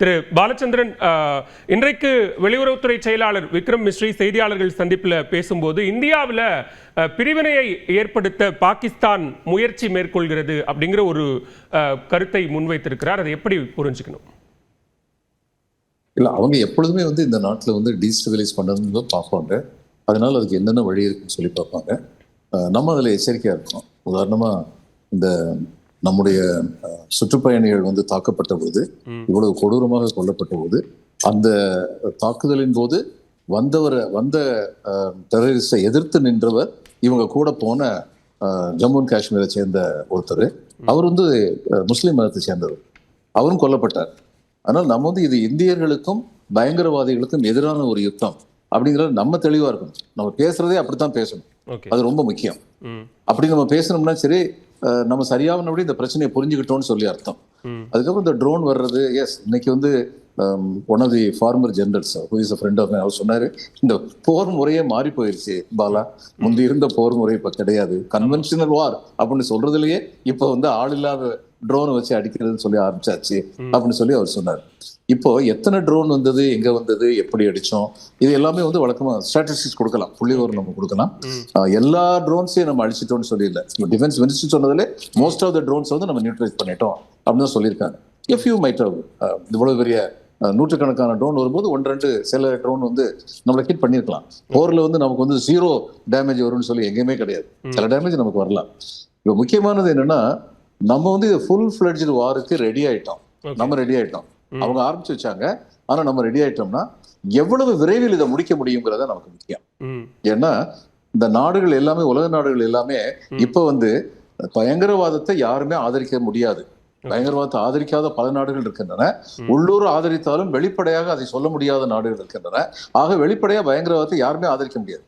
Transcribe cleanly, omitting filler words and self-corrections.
திரு பாலச்சந்திரன், இன்றைக்கு வெளியுறவுத்துறை செயலாளர் விக்ரம் மிஸ்ரி செய்தியாளர்கள் சந்திப்பில் பேசும்போது இந்தியாவில் பிரிவினையை ஏற்படுத்த பாகிஸ்தான் முயற்சி மேற்கொள்கிறது அப்படிங்கிற ஒரு கருத்தை முன்வைத்திருக்கிறார். அதை எப்படி புரிஞ்சுக்கணும்? இல்லை, அவங்க எப்பொழுதுமே இந்த நாட்டில் டீஸ்டபிலைஸ் பண்ணணும்னு பார்ப்பாங்க. அதனால அதுக்கு என்னென்ன வழி இருக்குன்னு சொல்லி பார்ப்பாங்க. நம்ம அதில் எச்சரிக்கையாக இருக்கோம். உதாரணமாக இந்த நம்முடைய சுற்றுப்பயணிகள் தாக்கப்பட்ட போது, இவ்வளவு கொடூரமாக கொல்லப்பட்ட போது, அந்த தாக்குதலின் போது வந்த டெரரிஸ்டை எதிர்த்து நின்றவர் இவங்க கூட போன ஜம்மு அண்ட் காஷ்மீரை சேர்ந்த ஒருத்தர். அவர் முஸ்லீம் மதத்தை சேர்ந்தவர். அவரும் கொல்லப்பட்டார். ஆனால் நம்ம இது இந்தியர்களுக்கும் பயங்கரவாதிகளுக்கும் எதிரான ஒரு யுத்தம் அப்படிங்கிறது நம்ம தெளிவா இருக்கணும். நம்ம பேசுறதே அப்படித்தான் பேசணும். அது ரொம்ப முக்கியம். அப்படி நம்ம பேசணும்னா சரி, நம்ம சரியானபடி இந்த பிரச்சனையை புரிஞ்சுக்கிட்டோம்னு சொல்லி அர்த்தம். அதுக்கப்புறம் இந்த ட்ரோன் வர்றது, எஸ், இன்னைக்கு one of the former generals who is a friend of my, அவர் சொன்னாரு, இந்த போர் முறையே மாறி போயிருச்சு பாலா, முந்தி இருந்த போர் முறை இப்ப கிடையாது, கன்வென்ஷனல் வார் அப்படின்னு சொல்றதுலயே இப்ப ஆள் இல்லாத ட்ரோனை வச்சு அடிக்கிறதுன்னு சொல்லி ஆரம்பிச்சாச்சு அப்படின்னு சொல்லி அவர் சொன்னார். இப்போ எத்தனை ட்ரோன் வந்தது, எங்க வந்தது, எப்படி அடிச்சோம், இது எல்லாமே வழக்கமா ஸ்டாட்டிஸ்டிக்ஸ் கொடுக்கலாம், புள்ளிவிவரம் நம்ம கொடுக்கலாம். எல்லா ட்ரோன்ஸையும் நம்ம அழிச்சிட்டோம்னு சொல்லி இல்லை. டிஃபென்ஸ் மினிஸ்டர் சொன்னதுல மோஸ்ட் ஆஃப் த ட்ரோன்ஸ் நம்ம நியூட்ரலைஸ் பண்ணிட்டோம் அப்படின்னு தான் சொல்லியிருக்காங்க. எஃப் யூ மைட் இவ்வளவு பெரிய நூற்றுக்கணக்கான ட்ரோன் வரும்போது ஒன்று ரெண்டு சில ட்ரோன் நம்மளை ஹிட் பண்ணியிருக்கலாம். போர்ல நமக்கு ஜீரோ டேமேஜ் வரும்னு சொல்லி எங்கேயுமே கிடையாது. சில டேமேஜ் நமக்கு வரலாம். இப்போ முக்கியமானது என்னன்னா, நம்ம ஃபுல் ஃபிளட்ஜ்டு வாருக்கு ரெடி ஆயிட்டோம். நம்ம ரெடி ஆயிட்டோம். அவங்க ஆரம்பிச்சு வச்சாங்க, ஆனா நம்ம ரெடி ஆயிட்டோம்னா எவ்வளவு விரைவில் இதை முடிக்க முடியுங்கிறத நமக்கு முக்கியம். ஏன்னா இந்த நாடுகள் எல்லாமே, உலக நாடுகள் எல்லாமே இப்ப பயங்கரவாதத்தை யாருமே ஆதரிக்க முடியாது. பயங்கரவாதத்தை ஆதரிக்காத பல நாடுகள் இருக்கின்றன. உள்ளூர் ஆதரித்தாலும் வெளிப்படையாக அதை சொல்ல முடியாத நாடுகள் இருக்கின்றன. ஆக வெளிப்படையா பயங்கரவாதத்தை யாருமே ஆதரிக்க முடியாது.